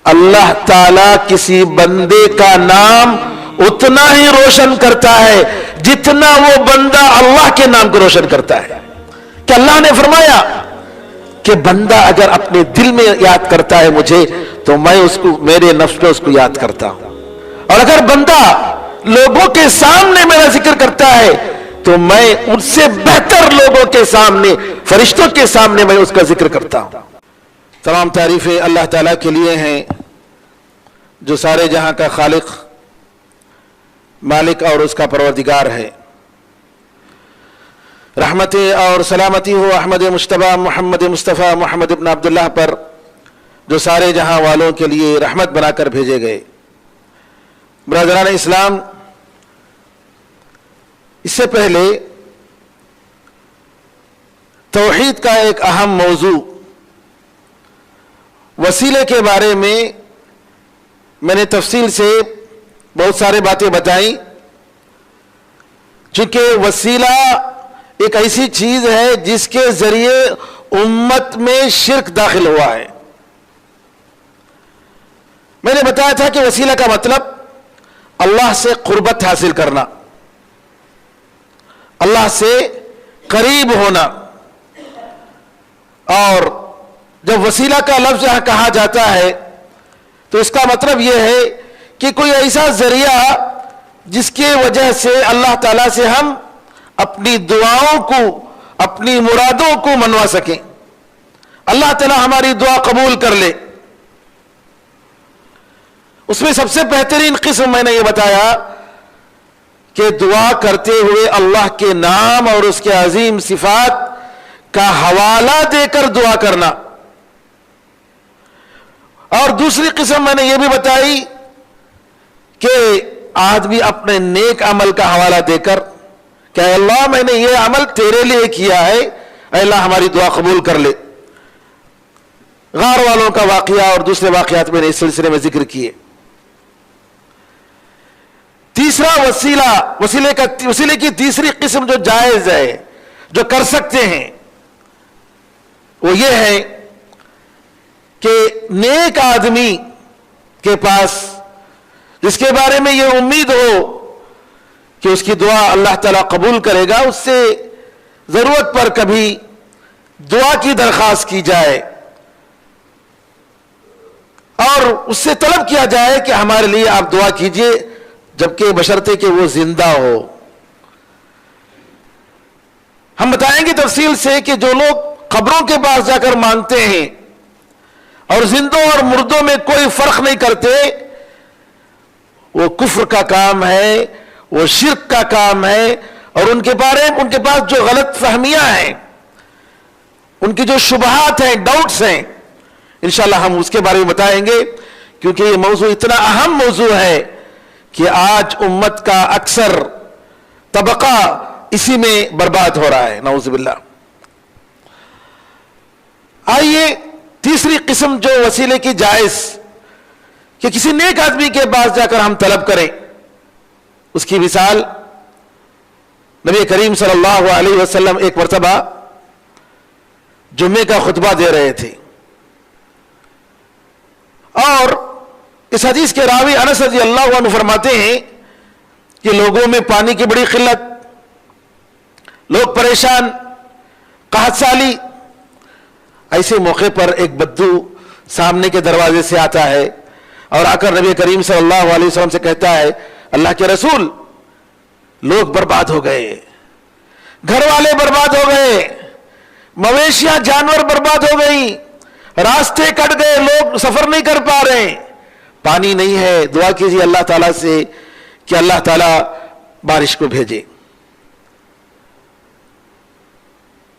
اللہ تعالیٰ کسی بندے کا نام اتنا ہی روشن کرتا ہے جتنا وہ بندہ اللہ کے نام کو روشن کرتا ہے. کہ اللہ نے فرمایا کہ بندہ اگر اپنے دل میں یاد کرتا ہے مجھے تو میں اس کو میرے نفس میں اس کو یاد کرتا ہوں, اور اگر بندہ لوگوں کے سامنے میرا ذکر کرتا ہے تو میں ان سے بہتر لوگوں کے سامنے, فرشتوں کے سامنے میں اس کا ذکر کرتا ہوں. تمام تعریفیں اللہ تعالیٰ کے لیے ہیں جو سارے جہاں کا خالق, مالک اور اس کا پروردگار ہے. رحمتیں اور سلامتی ہو احمد مجتبی محمد مصطفیٰ محمد ابن عبداللہ پر جو سارے جہاں والوں کے لیے رحمت بنا کر بھیجے گئے. برادران اسلام, اس سے پہلے توحید کا ایک اہم موضوع وسیلے کے بارے میں نے تفصیل سے بہت سارے باتیں بتائیں, چونکہ وسیلہ ایک ایسی چیز ہے جس کے ذریعے امت میں شرک داخل ہوا ہے. میں نے بتایا تھا کہ وسیلہ کا مطلب اللہ سے قربت حاصل کرنا, اللہ سے قریب ہونا. اور جب وسیلہ کا لفظ یہاں کہا جاتا ہے تو اس کا مطلب یہ ہے کہ کوئی ایسا ذریعہ جس کی وجہ سے اللہ تعالیٰ سے ہم اپنی دعاؤں کو, اپنی مرادوں کو منوا سکیں, اللہ تعالیٰ ہماری دعا قبول کر لے. اس میں سب سے بہترین قسم میں نے یہ بتایا کہ دعا کرتے ہوئے اللہ کے نام اور اس کے عظیم صفات کا حوالہ دے کر دعا کرنا. اور دوسری قسم میں نے یہ بھی بتائی کہ آدمی اپنے نیک عمل کا حوالہ دے کر کہ اے اللہ میں نے یہ عمل تیرے لیے کیا ہے, اے اللہ ہماری دعا قبول کر لے. غار والوں کا واقعہ اور دوسرے واقعات میں نے اس سلسلے میں ذکر کیے. تیسرا وسیلے کی تیسری قسم جو جائز ہے, جو کر سکتے ہیں, وہ یہ ہے کہ نیک آدمی کے پاس جس کے بارے میں یہ امید ہو کہ اس کی دعا اللہ تعالیٰ قبول کرے گا, اس سے ضرورت پر کبھی دعا کی درخواست کی جائے اور اس سے طلب کیا جائے کہ ہمارے لیے آپ دعا کیجئے, جبکہ بشرطے کہ وہ زندہ ہو. ہم بتائیں گے تفصیل سے کہ جو لوگ قبروں کے پاس جا کر مانگتے ہیں اور زندوں اور مردوں میں کوئی فرق نہیں کرتے, وہ کفر کا کام ہے, وہ شرک کا کام ہے, اور ان کے پاس جو غلط فہمیاں ہیں, ان کی جو شبہات ہیں, ڈاؤٹس ہیں, انشاءاللہ ہم اس کے بارے میں بتائیں گے, کیونکہ یہ موضوع اتنا اہم موضوع ہے کہ آج امت کا اکثر طبقہ اسی میں برباد ہو رہا ہے, نعوذ باللہ. آئیے تیسری قسم جو وسیلے کی جائز کہ کسی نیک آدمی کے پاس جا کر ہم طلب کریں, اس کی مثال نبی کریم صلی اللہ علیہ وسلم ایک مرتبہ جمعے کا خطبہ دے رہے تھے, اور اس حدیث کے راوی انس رضی اللہ عنہ فرماتے ہیں کہ لوگوں میں پانی کی بڑی قلت, لوگ پریشان, قحط سالی. ایسے موقع پر ایک بدو سامنے کے دروازے سے آتا ہے اور آ کر نبی کریم صلی اللہ علیہ وسلم سے کہتا ہے, اللہ کے رسول, لوگ برباد ہو گئے, گھر والے برباد ہو گئے, مویشیاں جانور برباد ہو گئی, راستے کٹ گئے, لوگ سفر نہیں کر پا رہے, پانی نہیں ہے, دعا کیجیے اللہ تعالیٰ سے کہ اللہ تعالیٰ بارش کو بھیجے.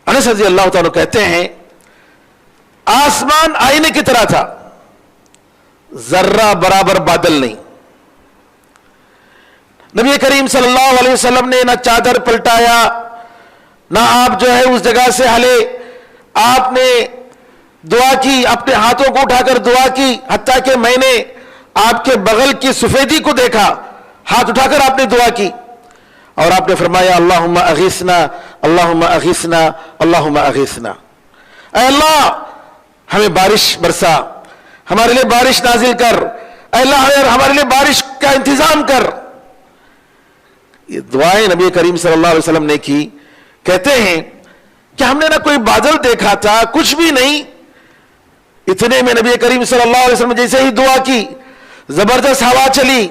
انس رضی اللہ تعالیٰ کہتے ہیں آسمان آئینے کی طرح تھا, ذرہ برابر بادل نہیں. نبی کریم صلی اللہ علیہ وسلم نے نہ چادر پلٹایا, نہ آپ جو ہے اس جگہ سے ہلے, آپ نے دعا کی, اپنے ہاتھوں کو اٹھا کر دعا کی, حتیٰ کہ میں نے آپ کے بغل کی سفیدی کو دیکھا, ہاتھ اٹھا کر آپ نے دعا کی, اور آپ نے فرمایا اللہم اغیثنا اللہم اغیثنا اللہم اغیثنا, اے اللہ ہمیں بارش برسا, ہمارے لیے بارش نازل کر، اے اللہ ہمارے لیے بارش کا انتظام کر. یہ دعائیں نبی کریم صلی اللہ علیہ وسلم نے کی. کہتے ہیں کہ ہم نے نہ کوئی بادل دیکھا تھا، کچھ بھی نہیں، اتنے میں نبی کریم صلی اللہ علیہ وسلم نے جیسے ہی دعا کی زبردست ہوا چلی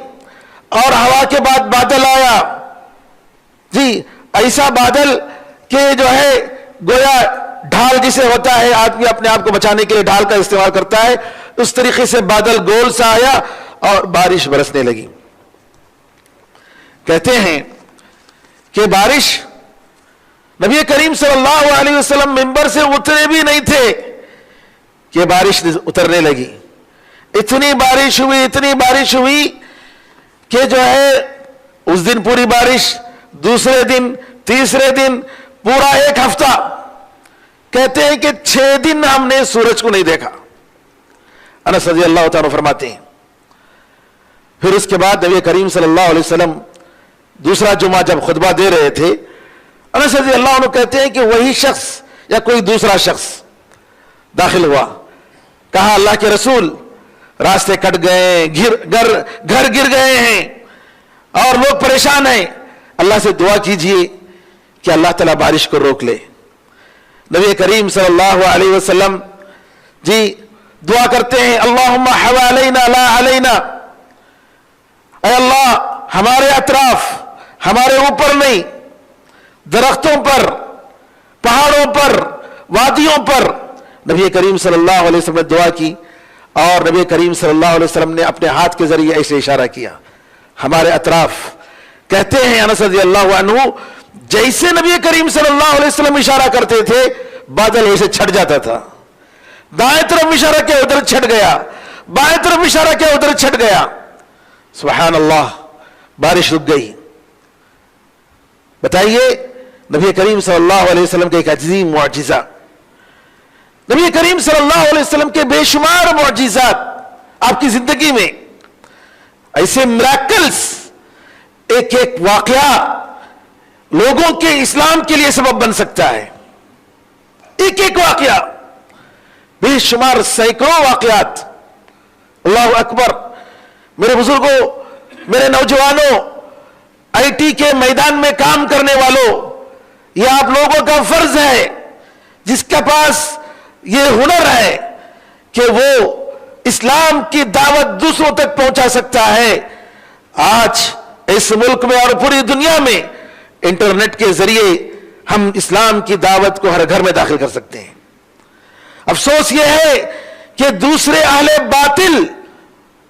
اور ہوا کے بعد بادل آیا. جی ایسا بادل کہ جو ہے گویا ڈھال جسے ہوتا ہے، آدمی اپنے آپ کو بچانے کے لیے ڈھال کا استعمال کرتا ہے، اس طریقے سے بادل گول سا آیا اور بارش برسنے لگی. کہتے ہیں کہ بارش نبی کریم صلی اللہ علیہ وسلم منبر سے اترے بھی نہیں تھے کہ بارش اترنے لگی. اتنی بارش ہوئی کہ جو ہے اس دن پوری بارش، دوسرے دن، تیسرے دن، پورا ایک ہفتہ. کہتے ہیں کہ 6 دن ہم نے سورج کو نہیں دیکھا. انس رضی اللہ تعالیٰ فرماتے ہیں. پھر اس کے بعد نبی کریم صلی اللہ علیہ وسلم دوسرا جمعہ جب خطبہ دے رہے تھے، انس رضی اللہ عنہ کہتے ہیں کہ وہی شخص یا کوئی دوسرا شخص داخل ہوا. کہا اللہ کے رسول راستے کٹ گئے، گھر گر گئے ہیں اور لوگ پریشان ہیں، اللہ سے دعا کیجئے کہ اللہ تعالیٰ بارش کو روک لے. نبی کریم صلی اللہ علیہ وسلم جی دعا کرتے ہیں اللہم حوالینا لا علینا، اے اللہ ہمارے اطراف، ہمارے اوپر نہیں، درختوں پر، پہاڑوں پر، وادیوں پر. نبی کریم صلی اللہ علیہ وسلم نے دعا کی اور نبی کریم صلی اللہ علیہ وسلم نے اپنے ہاتھ کے ذریعے ایسے اشارہ کیا ہمارے اطراف. کہتے ہیں انس رضی اللہ عنہ جیسے نبی کریم صلی اللہ علیہ وسلم اشارہ کرتے تھے بادل ایسے چھٹ جاتا تھا. دائیں طرف اشارہ کیا ادھر چھٹ گیا، بائیں طرف اشارہ کیا ادھر چھٹ گیا. سبحان اللہ، بارش رک گئی. بتائیے نبی کریم صلی اللہ علیہ وسلم کا ایک عظیم معجزہ، نبی کریم صلی اللہ علیہ وسلم کے بے شمار معجزات آپ کی زندگی میں، ایسے میراکلز، ایک ایک واقعہ لوگوں کے اسلام کے لیے سبب بن سکتا ہے. ایک ایک واقعہ، بے شمار سینکڑوں واقعات. اللہ اکبر. میرے بزرگوں، میرے نوجوانوں، آئی ٹی کے میدان میں کام کرنے والوں، یہ آپ لوگوں کا فرض ہے جس کے پاس یہ ہنر ہے کہ وہ اسلام کی دعوت دوسروں تک پہنچا سکتا ہے. آج اس ملک میں اور پوری دنیا میں انٹرنیٹ کے ذریعے ہم اسلام کی دعوت کو ہر گھر میں داخل کر سکتے ہیں. افسوس یہ ہے کہ دوسرے اہل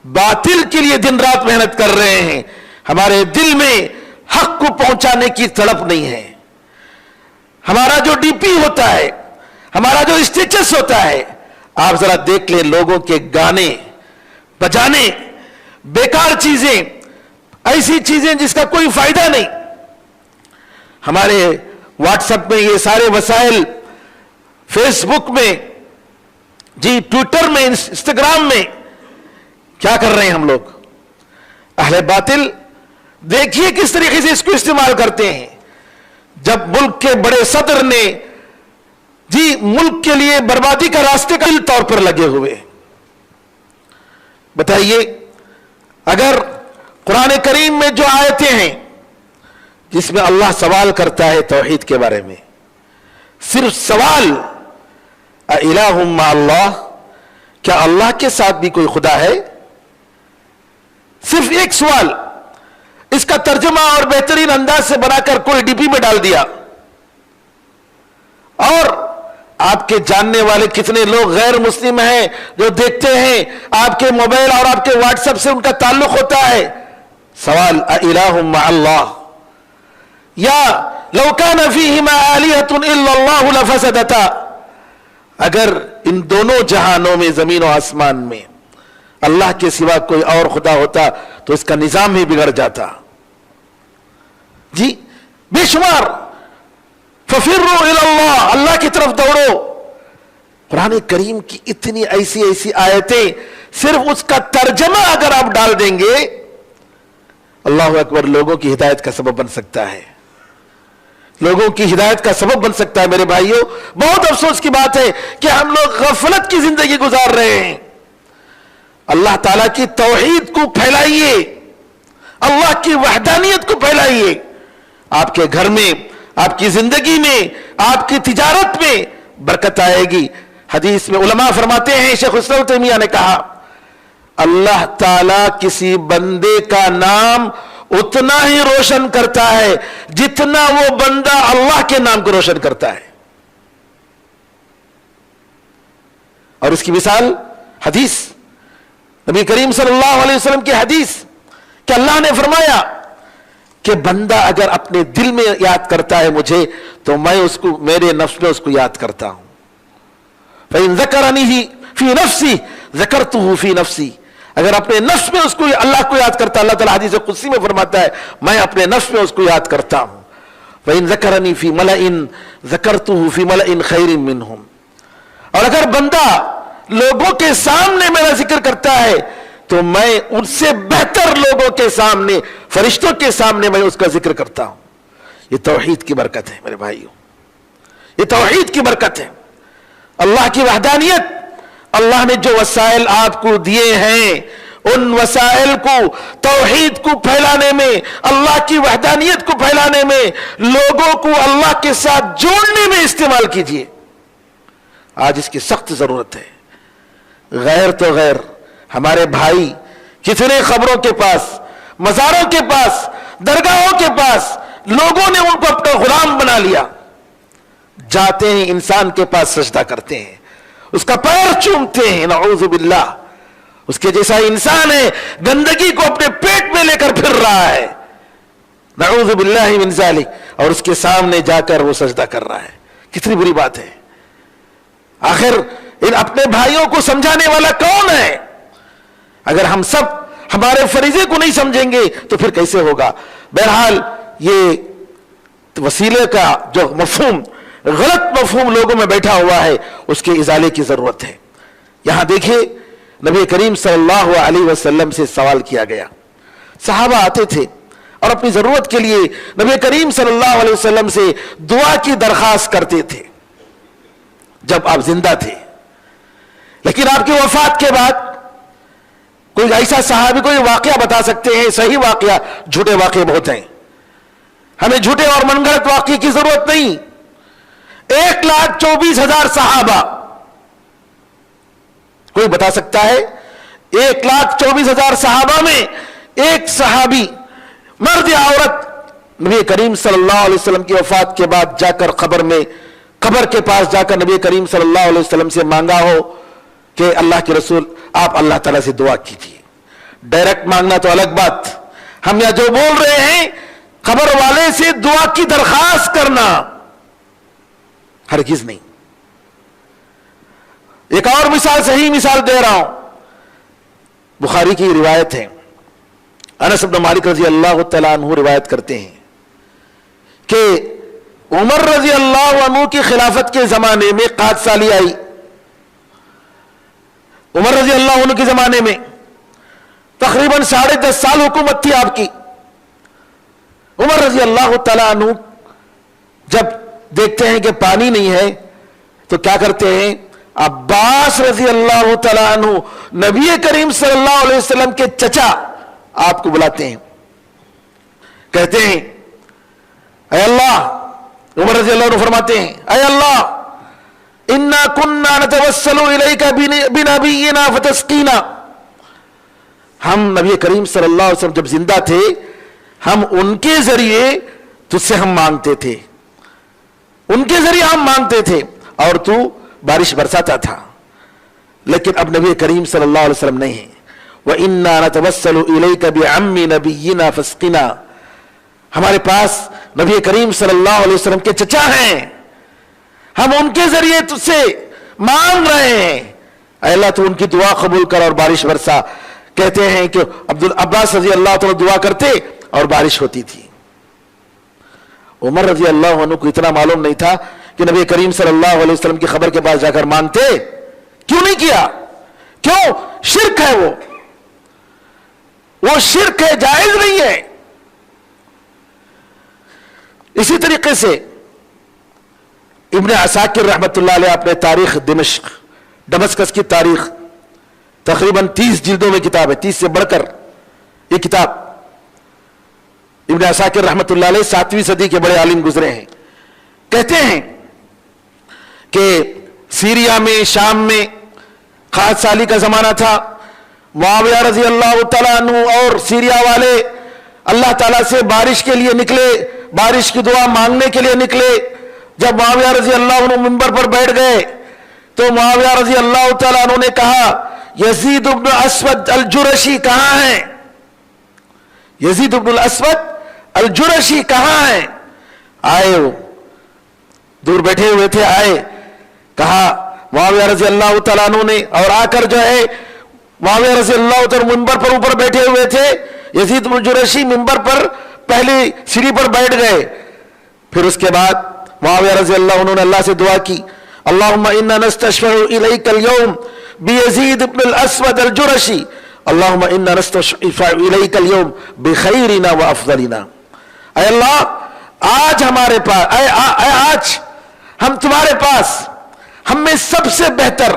باطل کے لیے دن رات محنت کر رہے ہیں. ہمارے دل میں حق کو پہنچانے کی تڑپ نہیں ہے. ہمارا جو ڈی پی ہوتا ہے، ہمارا جو اسٹیٹس ہوتا ہے، آپ ذرا دیکھ لیں لوگوں کے گانے بجانے، بیکار چیزیں، ایسی چیزیں جس کا کوئی فائدہ نہیں. ہمارے واٹس ایپ میں یہ سارے وسائل، فیس بک میں، جی ٹویٹر میں، انسٹاگرام میں کیا کر رہے ہیں ہم لوگ؟ اہل باطل دیکھیے کس طریقے سے اس کو استعمال کرتے ہیں. جب ملک کے بڑے صدر نے جی ملک کے لیے بربادی کا راستے کا طور پر لگے ہوئے. بتائیے اگر قرآن کریم میں جو آیتیں ہیں جس میں اللہ سوال کرتا ہے توحید کے بارے میں، صرف سوال اِلَٰهٌ مَّعَ اللَّهِ، کیا اللہ کے ساتھ بھی کوئی خدا ہے؟ صرف ایک سوال، اس کا ترجمہ اور بہترین انداز سے بنا کر کوئی ڈی پی میں ڈال دیا. اور آپ کے جاننے والے کتنے لوگ غیر مسلم ہیں جو دیکھتے ہیں آپ کے موبائل اور آپ کے واٹس ایپ سے ان کا تعلق ہوتا ہے. سوال اِلَٰهٌ مَّعَ اللَّهِ یا لَوْ كَانَ فِيهِمَا آلِهَةٌ إِلَّا اللَّهُ لَفَسَدَتَا، اگر ان دونوں جہانوں میں، زمین و آسمان میں، اللہ کے سوا کوئی اور خدا ہوتا تو اس کا نظام ہی بگڑ جاتا. جی بے شمار. فَفِرُّوا إِلَى اللَّهِ، اللہ کی طرف دوڑو. قرآن کریم کی اتنی ایسی آیتیں، صرف اس کا ترجمہ اگر آپ ڈال دیں گے، اللہ اکبر، لوگوں کی ہدایت کا سبب بن سکتا ہے. لوگوں کی ہدایت کا سبب بن سکتا ہے. میرے بھائیوں، بہت افسوس کی بات ہے کہ ہم لوگ غفلت کی زندگی گزار رہے ہیں. اللہ تعالیٰ کی توحید کو پھیلائیے, اللہ کی وحدانیت کو پھیلائیے. آپ کے گھر میں, آپ کی زندگی میں, آپ کی تجارت میں برکت آئے گی. حدیث میں علماء فرماتے ہیں, شیخ الاسلام تیمیہ نے کہا, اللہ تعالیٰ کسی بندے کا نام اتنا ہی روشن کرتا ہے جتنا وہ بندہ اللہ کے نام کو روشن کرتا ہے. اور اس کی مثال حدیث, نبی کریم صلی اللہ علیہ وسلم کی حدیث کہ اللہ نے فرمایا کہ بندہ اگر اپنے دل میں یاد کرتا ہے مجھے تو میں اس کو, میرے نفس میں اس کو یاد کرتا ہوں. فَإِن ذَكَرَنِهِ فِي نَفْسِي ذَكَرْتُهُ فِي نَفْسِي, اگر اپنے نفس میں اس کو, اللہ کو یاد کرتا, اللہ تعالیٰ حدیث قدسی میں فرماتا ہے میں اپنے نفس میں اس کو یاد کرتا ہوں. وَإِن ذَكَرَنِي فِي مَلَئٍ ذَكَرْتُهُ فِي مَلَئٍ خَيْرٍ مِّنْهُمْ, اور اگر بندہ لوگوں کے سامنے میرا ذکر کرتا ہے تو میں ان سے بہتر لوگوں کے سامنے, فرشتوں کے سامنے میں اس کا ذکر کرتا ہوں. یہ توحید کی برکت ہے میرے بھائیوں, یہ توحید کی برکت ہے. اللہ کی وحدانیت, اللہ نے جو وسائل آپ کو دیے ہیں ان وسائل کو توحید کو پھیلانے میں, اللہ کی وحدانیت کو پھیلانے میں, لوگوں کو اللہ کے ساتھ جوڑنے میں استعمال کیجئے. آج اس کی سخت ضرورت ہے. غیر تو غیر, ہمارے بھائی کتنے خبروں کے پاس, مزاروں کے پاس, درگاہوں کے پاس لوگوں نے ان کو اپنا غلام بنا لیا. جاتے ہیں انسان کے پاس سجدہ کرتے ہیں, اس کا پیر چومتے ہیں, نعوذ باللہ. اس کے جیسا انسان ہے, گندگی کو اپنے پیٹ میں لے کر پھر رہا ہے, نعوذ باللہ من ذالک, اور اس کے سامنے جا کر وہ سجدہ کر رہا ہے. کتنی بری بات ہے. آخر ان اپنے بھائیوں کو سمجھانے والا کون ہے؟ اگر ہم سب ہمارے فریضے کو نہیں سمجھیں گے تو پھر کیسے ہوگا؟ بہرحال یہ وسیلے کا جو مفہوم, غلط مفہوم لوگوں میں بیٹھا ہوا ہے, اس کے ازالے کی ضرورت ہے. یہاں دیکھیں نبی کریم صلی اللہ علیہ وسلم سے سوال کیا گیا. صحابہ آتے تھے اور اپنی ضرورت کے لیے نبی کریم صلی اللہ علیہ وسلم سے دعا کی درخواست کرتے تھے جب آپ زندہ تھے. لیکن آپ کی وفات کے بعد کوئی ایسا صحابی کوئی واقعہ بتا سکتے ہیں, صحیح واقعہ, جھوٹے واقعے بہت ہیں, ہمیں جھوٹے اور من گھڑت واقعے کی ضرورت نہیں. 1,24,000 صحابہ, کوئی بتا سکتا ہے 1,24,000 صحابہ میں ایک صحابی مرد یا عورت نبی کریم صلی اللہ علیہ وسلم کی وفات کے بعد جا کر قبر کے پاس جا کر نبی کریم صلی اللہ علیہ وسلم سے مانگا ہو کہ اللہ کے رسول آپ اللہ تعالیٰ سے دعا کیجیے؟ ڈائریکٹ مانگنا تو الگ بات, ہم یہاں جو بول رہے ہیں قبر والے سے دعا کی درخواست کرنا ہرگز نہیں. ایک اور مثال, صحیح مثال دے رہا ہوں, بخاری کی روایت ہے, انس بن مالک رضی اللہ تعالیٰ عنہ روایت کرتے ہیں کہ عمر رضی اللہ عنہ کی خلافت کے زمانے میں قحط سالی آئی. عمر رضی اللہ عنہ کے زمانے میں تقریباً 10.5 سال حکومت تھی آپ کی. عمر رضی اللہ تعالیٰ عنہ جب دیکھتے ہیں کہ پانی نہیں ہے تو کیا کرتے ہیں, عباس رضی اللہ تعالیٰ عنہ نبی کریم صلی اللہ علیہ وسلم کے چچا آپ کو بلاتے ہیں, کہتے ہیں اے اللہ, عمر رضی اللہ عنہ فرماتے ہیں اے اللہ انا کننا نتوسل الیک بنبینا فتسقینا, ہم نبی کریم صلی اللہ علیہ وسلم جب زندہ تھے ہم ان کے ذریعے تجھ سے ہم مانگتے تھے, ان کے ذریعے ہم مانگتے تھے اور تو بارش برساتا تھا. لیکن اب نبی کریم صلی اللہ علیہ وسلم نہیں ہے. وَإِنَّا نَتَوَسَّلُ إِلَيْكَ بِعَمِّ نَبِيِّنَا فَاسْقِنَا, ہمارے پاس نبی کریم صلی اللہ علیہ وسلم کے چچا ہیں, ہم ان کے ذریعے تجھ سے مانگ رہے ہیں, اے اللہ تو ان کی دعا قبول کر اور بارش برسا. کہتے ہیں کہ عباس رضی اللہ تعالیٰ دعا کرتے اور بارش ہوتی تھی. عمر رضی اللہ عنہ کو اتنا معلوم نہیں تھا کہ نبی کریم صلی اللہ علیہ وسلم کی خبر کے پاس جا کر مانگتے, کیوں نہیں کیا؟ کیوں؟ شرک ہے, وہ شرک ہے, جائز نہیں ہے. اسی طریقے سے ابن عساکر رحمت اللہ علیہ اپنے تاریخ دمشق, دمسکس کی تاریخ تقریباً 30 جلدوں میں کتاب ہے، 30 سے بڑھ کر یہ کتاب. ابن عساکر رحمت اللہ علیہ 7ویں صدی کے بڑے عالم گزرے ہیں. کہتے ہیں کہ سیریا میں، شام میں قحط سالی کا زمانہ تھا. معاویہ رضی اللہ تعالیٰ عنہ اور سیریا والے اللہ تعالیٰ سے بارش کے لیے نکلے، بارش کی دعا مانگنے کے لیے نکلے. جب معاویہ رضی اللہ عنہ منبر پر بیٹھ گئے تو معاویہ رضی اللہ تعالیٰ عنہ نے کہا یزید بن اسود الجرشی کہاں ہیں؟ یزید بن الاسود الجرشی کہاں ہیں؟ آئے، وہ دور بیٹھے ہوئے تھے، آئے، کہا معاویہ رضی اللہ تعالیٰ عنہ نے، اور آ کر جو ہے معاویہ رضی اللہ تعالیٰ منبر پر اوپر بیٹھے ہوئے تھے. یزید بن الجرشی منبر پر پہلی سیڑھی پر بیٹھ گئے. پھر اس کے بعد معاویہ رضی اللہ عنہ نے اللہ سے دعا کی اللہم انا نستشفع الیک اليوم بیزید بن الاسود الجرشی اللہم انا نستشفع الیک اليوم بخیرنا وافضلنا. اے اللہ، آج ہمارے پاس، اے آج ہم تمہارے پاس ہم میں سب سے بہتر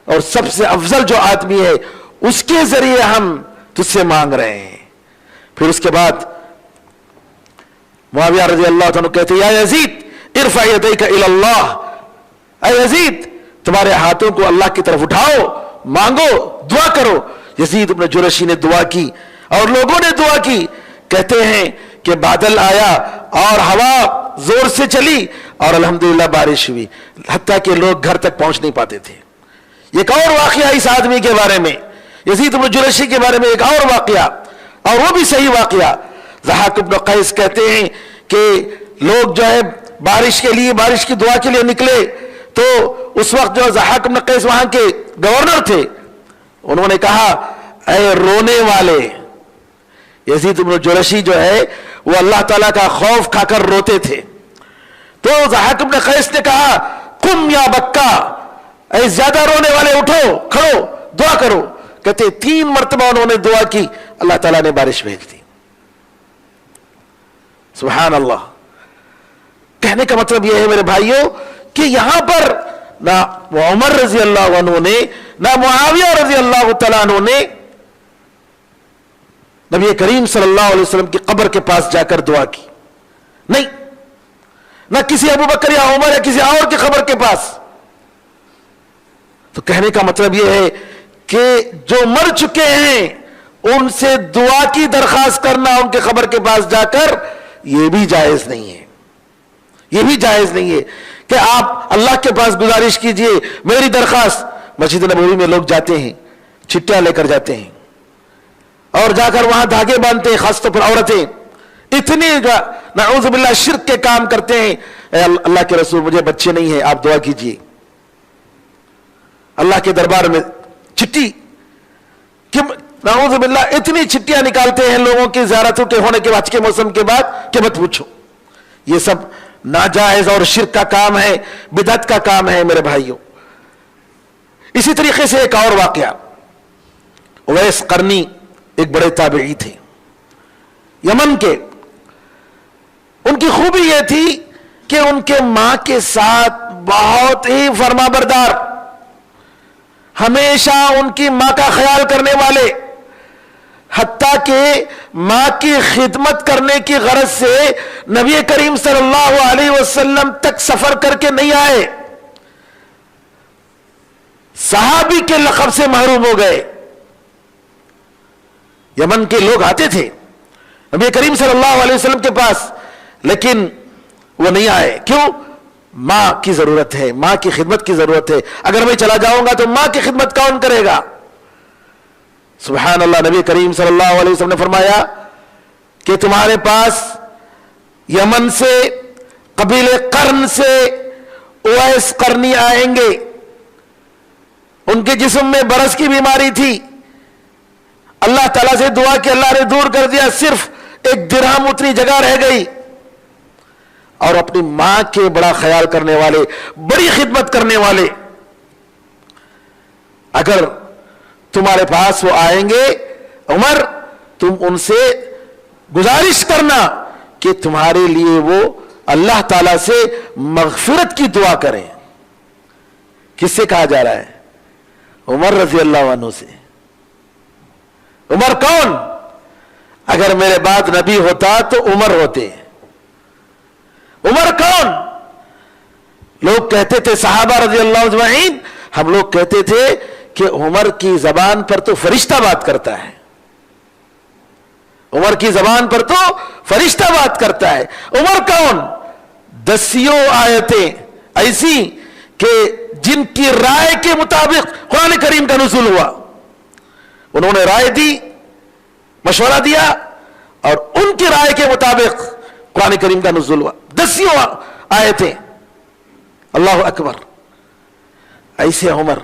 اور سب سے افضل جو آدمی ہے اس کے ذریعے ہم تجھ سے مانگ رہے ہیں. پھر اس کے بعد معاویہ رضی اللہ عنہ کہتے یا یزید ارفع یدیک الی اللہ، اے یزید تمہارے ہاتھوں کو اللہ کی طرف اٹھاؤ، مانگو، دعا کرو. یزید بن جرشی نے دعا کی اور لوگوں نے دعا کی. کہتے ہیں کہ بادل آیا اور ہوا زور سے چلی اور الحمدللہ بارش ہوئی، حتیٰ کہ لوگ گھر تک پہنچ نہیں پاتے تھے. ایک اور واقعہ اس آدمی کے بارے میں، یزید بن جرشی کے بارے میں ایک اور واقعہ، اور وہ بھی صحیح واقعہ. ضحاک بن قیس کہتے ہیں کہ لوگ جو ہے بارش کے لیے، بارش کی دعا کے لیے نکلے تو اس وقت جو ضحاک بن قیس وہاں کے گورنر تھے، انہوں نے کہا اے رونے والے. یزید بن جرشی جو ہے وہ اللہ تعالیٰ کا خوف کھا کر روتے تھے. تو ضحاک بن قیس نے کہا قم یا بکا، اے زیادہ رونے والے اٹھو، کھڑو، دعا کرو. کہتے 3 مرتبہ انہوں نے دعا کی، اللہ تعالیٰ نے بارش بھیج دی. سبحان اللہ. کہنے کا مطلب یہ ہے میرے بھائیوں کہ یہاں پر نہ عمر رضی اللہ عنہ نے، نہ معاویہ رضی اللہ تعالیٰ عنہ نے نبی کریم صلی اللہ علیہ وسلم کی قبر کے پاس جا کر دعا کی، نہیں، نہ کسی ابو بکر یا عمر یا کسی اور کی قبر کے پاس. تو کہنے کا مطلب یہ ہے کہ جو مر چکے ہیں ان سے دعا کی درخواست کرنا ان کے قبر کے پاس جا کر، یہ بھی جائز نہیں ہے. یہ بھی جائز نہیں ہے کہ آپ اللہ کے پاس گزارش کیجئے، میری درخواست. مسجد نبوی میں لوگ جاتے ہیں، چٹیاں لے کر جاتے ہیں اور جا کر وہاں دھاگے باندھتے ہیں، خاص طور پر عورتیں اتنی نعوذ باللہ شرک کے کام کرتے ہیں. اے اللہ کے رسول مجھے بچے نہیں ہیں، آپ دعا کیجئے. اللہ کے دربار میں چٹی، نعوذ باللہ اتنی چٹیاں نکالتے ہیں لوگوں کی زیارتوں کے ہونے کے بعد کے موسم کے بعد کہ مت پوچھو. یہ سب ناجائز اور شرک کا کام ہے، بدعت کا کام ہے میرے بھائیوں. اسی طریقے سے ایک اور واقعہ، اویس قرنی ایک بڑے تابعی تھے یمن کے. ان کی خوبی یہ تھی کہ ان کے ماں کے ساتھ بہت ہی فرما بردار، ہمیشہ ان کی ماں کا خیال کرنے والے، حتیٰ کہ ماں کی خدمت کرنے کی غرض سے نبی کریم صلی اللہ علیہ وسلم تک سفر کر کے نہیں آئے، صحابی کے لقب سے محروم ہو گئے. یمن کے لوگ آتے تھے نبی کریم صلی اللہ علیہ وسلم کے پاس، لیکن وہ نہیں آئے. کیوں؟ ماں کی ضرورت ہے، ماں کی خدمت کی ضرورت ہے. اگر میں چلا جاؤں گا تو ماں کی خدمت کون کرے گا؟ سبحان اللہ. نبی کریم صلی اللہ علیہ وسلم نے فرمایا کہ تمہارے پاس یمن سے، قبیلے قرن سے اویس قرنی آئیں گے. ان کے جسم میں برس کی بیماری تھی، اللہ تعالیٰ سے دعا کہ اللہ نے دور کر دیا، صرف 1 درہم اتنی جگہ رہ گئی. اور اپنی ماں کے بڑا خیال کرنے والے، بڑی خدمت کرنے والے. اگر تمہارے پاس وہ آئیں گے عمر، تم ان سے گزارش کرنا کہ تمہارے لیے وہ اللہ تعالیٰ سے مغفرت کی دعا کریں. کس سے کہا جا رہا ہے؟ عمر رضی اللہ عنہ سے. عمر کون؟ اگر میرے بعد نبی ہوتا تو عمر ہوتے. عمر کون؟ لوگ کہتے تھے صحابہ رضی اللہ اجمعین، ہم لوگ کہتے تھے کہ عمر کی زبان پر تو فرشتہ بات کرتا ہے. عمر کی زبان پر تو فرشتہ بات کرتا ہے. عمر کون؟ 10 آیتیں ایسی کہ جن کی رائے کے مطابق قرآن کریم کا نزول ہوا، انہوں نے رائے دی، مشورہ دیا، اور ان کی رائے کے مطابق قرآن کریم کا نزول ہوا. 10 آیتیں. اللہ اکبر. ایسے عمر،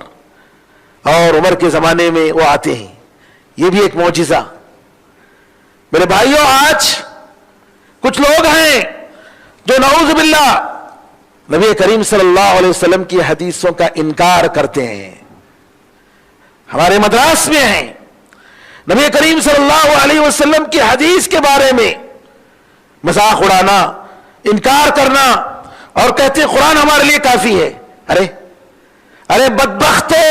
اور عمر کے زمانے میں وہ آتے ہیں. یہ بھی ایک معجزہ. میرے بھائیوں، آج کچھ لوگ ہیں جو نعوذ باللہ نبی کریم صلی اللہ علیہ وسلم کی حدیثوں کا انکار کرتے ہیں. ہمارے مدراس میں ہیں، نبی کریم صلی اللہ علیہ وسلم کی حدیث کے بارے میں مذاق اڑانا، انکار کرنا، اور کہتے ہیں قرآن ہمارے لیے کافی ہے. ارے بدبختو،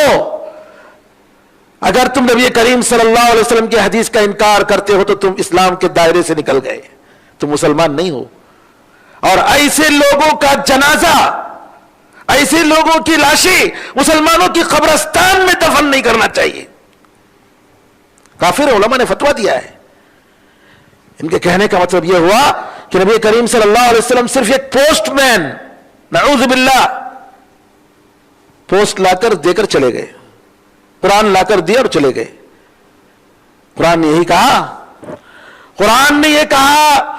اگر تم نبی کریم صلی اللہ علیہ وسلم کی حدیث کا انکار کرتے ہو تو تم اسلام کے دائرے سے نکل گئے، تم مسلمان نہیں ہو. اور ایسے لوگوں کا جنازہ، ایسے لوگوں کی لاشیں مسلمانوں کی قبرستان میں دفن نہیں کرنا چاہیے. کافر علماء نے فتویٰ دیا ہے. ان کے کہنے کا مطلب یہ ہوا کہ نبی کریم صلی اللہ علیہ وسلم صرف ایک پوسٹ مین، نعوذ باللہ، پوسٹ لا کر دے کر چلے گئے، قرآن لا کر دیا اور چلے گئے. قرآن نے یہی کہا، قرآن نے یہ کہا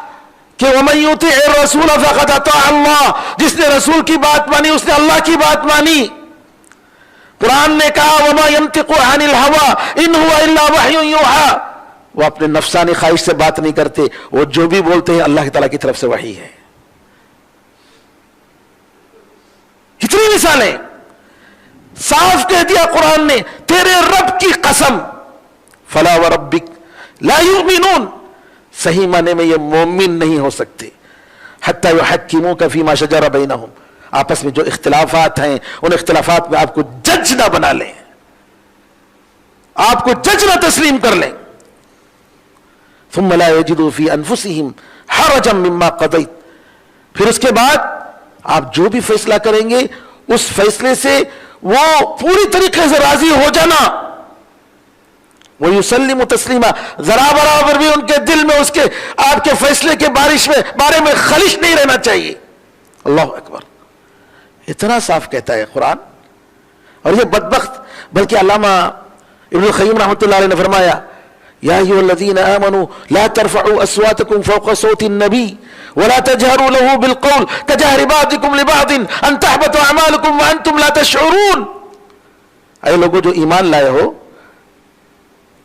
کہ وَمَن يُطِعِ الرَّسُولَ فَقَدْ أَطَاعَ اللَّهَ، جس نے رسول کی بات مانی اس نے اللہ کی بات مانی. قرآن نے کہا وَمَا يَنطِقُ عَنِ الْهَوَىٰ إِنْ هُوَ إِلَّا وَحْيٌ يُوحَىٰ، وہ اپنے نفسانی خواہش سے بات نہیں کرتے، وہ جو بھی بولتے ہیں اللہ تعالیٰ کی طرف سے وحی ہے. کتنی مثالیں. صاف کہہ دیا قرآن نے، تیرے رب کی قسم، فلا وربک لا یؤمنون، صحیح معنی میں یہ مومن نہیں ہو سکتے حتی یحکموک فیما شجر بینہم، آپس میں جو اختلافات ہیں ان اختلافات میں آپ کو جج نہ بنا لیں، آپ کو جج نہ تسلیم کر لیں. ثم لا یجدوا فی انفسہم حرجا مما قضیت، پھر اس کے بعد آپ جو بھی فیصلہ کریں گے اس فیصلے سے وہ پوری طریقے سے راضی ہو جانا. وَيُسَلِّمُ تَسْلِيمًا، ذرا برابر بھی ان کے دل میں اس کے آپ کے فیصلے کے بارے میں خلش نہیں رہنا چاہیے. اللہ اکبر. اتنا صاف کہتا ہے قرآن. اور یہ بدبخت، بلکہ علامہ ابن القیم رحمۃ اللہ علیہ نے فرمایا یا ایھا الذین آمنوا لا ترفعوا اصواتکم فوق صوت النبی ولا تجهروا له بالقول كجهر بعضكم لبعض ان تحبط اعمالكم وانتم لا تشعرون. اے لوگوں جو ایمان لائے ہو،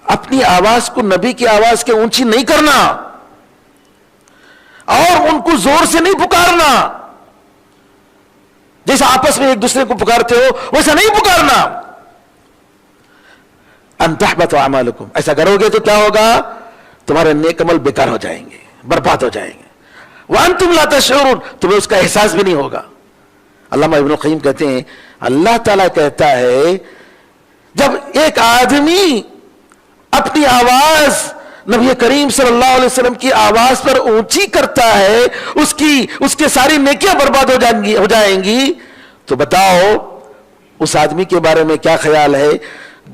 اپنی آواز کو نبی کی آواز کے اونچی نہیں کرنا اور ان کو زور سے نہیں پکارنا. جیسے آپس میں ایک دوسرے کو پکارتے ہو ویسا نہیں پکارنا. ان تحبط اعمالکم، ایسا کرو گے تو کیا ہوگا؟ تمہارے نیک عمل بیکار ہو جائیں گے، برباد ہو جائیں گے. وانتم لا تشعرون، تمہیں اس کا احساس بھی نہیں ہوگا. علامہ ابن القیم کہتے ہیں اللہ تعالیٰ کہتا ہے جب ایک آدمی اپنی آواز نبی کریم صلی اللہ علیہ وسلم کی آواز پر اونچی کرتا ہے، اس کے ساری نیکیاں برباد ہو جائیں گی. تو بتاؤ اس آدمی کے بارے میں کیا خیال ہے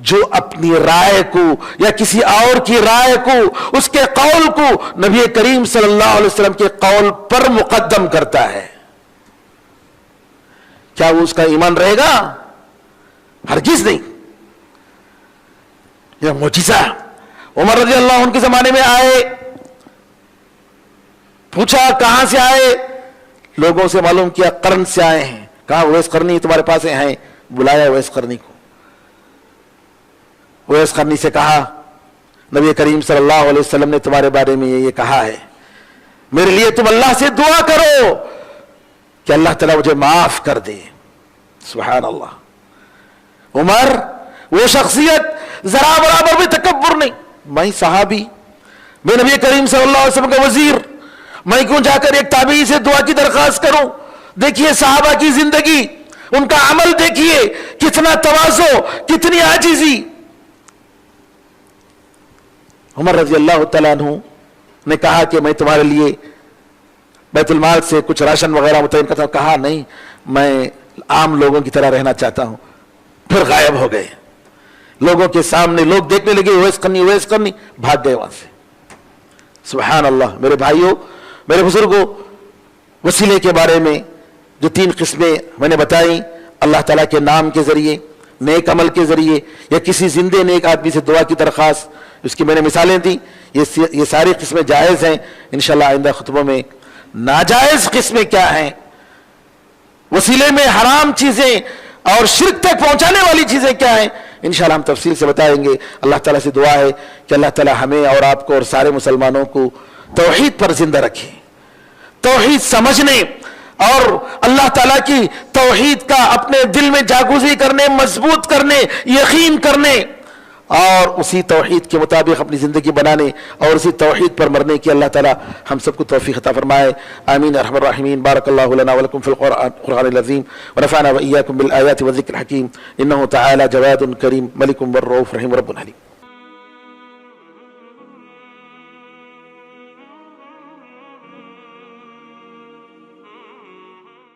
جو اپنی رائے کو یا کسی اور کی رائے کو، اس کے قول کو نبی کریم صلی اللہ علیہ وسلم کے قول پر مقدم کرتا ہے. کیا وہ اس کا ایمان رہے گا؟ ہرگز نہیں. یہ معجزہ. عمر رضی اللہ عنہ کے زمانے میں آئے، پوچھا کہاں سے آئے، لوگوں سے معلوم کیا قرن سے آئے ہیں. کہا اویس قرنی تمہارے پاس ہیں. بلایا اویس قرنی کو. اویس قرنی سے کہا نبی کریم صلی اللہ علیہ وسلم نے تمہارے بارے میں یہ کہا ہے، میرے لیے تم اللہ سے دعا کرو کہ اللہ تعالیٰ مجھے معاف کر دے. سبحان اللہ. عمر وہ شخصیت ذرا برابر بھی تکبر نہیں. میں صحابی، میں نبی کریم صلی اللہ علیہ وسلم کا وزیر، میں کیوں جا کر ایک تابعی سے دعا کی درخواست کروں؟ دیکھیے صحابہ کی زندگی، ان کا عمل دیکھیے، کتنا تواضع، کتنی عاجزی. عمر رضی اللہ تعالیٰ عنہ نے کہا کہ میں تمہارے لیے بیت المال سے کچھ راشن وغیرہ متعین کرتا ہوں. کہا نہیں، میں عام لوگوں کی طرح رہنا چاہتا ہوں. پھر غائب ہو گئے. لوگوں کے سامنے لوگ دیکھنے لگے، اویس کرنی، بھاگ گئے وہاں سے. سبحان اللہ. میرے بھائیوں، میرے بزرگوں، وسیلے کے بارے میں جو 3 قسمیں میں نے بتائی، اللہ تعالیٰ کے نام کے ذریعے، نیک عمل کے ذریعے، یا کسی زندے نیک آدمی سے دعا کی درخواست، اس کی میں نے مثالیں دی. یہ ساری قسمیں جائز ہیں. انشاءاللہ آئندہ خطبوں میں ناجائز قسمیں کیا ہیں، وسیلے میں حرام چیزیں اور شرک تک پہنچانے والی چیزیں کیا ہیں، انشاءاللہ ہم تفصیل سے بتائیں گے. اللہ تعالیٰ سے دعا ہے کہ اللہ تعالیٰ ہمیں اور آپ کو اور سارے مسلمانوں کو توحید پر زندہ رکھے، توحید سمجھنے اور اللہ تعالیٰ کی توحید کا اپنے دل میں جاگوزی کرنے، مضبوط کرنے، یقین کرنے، اور اسی توحید کے مطابق اپنی زندگی بنانے اور اسی توحید پر مرنے کی اللہ تعالیٰ ہم سب کو توفیق عطا فرمائے. آمین ارحم الراحمین. بارک اللہ لنا ولکم فی القرآن العظیم ونفعنا وإیاکم بالآیات والذکر الحکیم. انہ تعالی جواد کریم ملک بالرؤوف رحیم رب حلیم.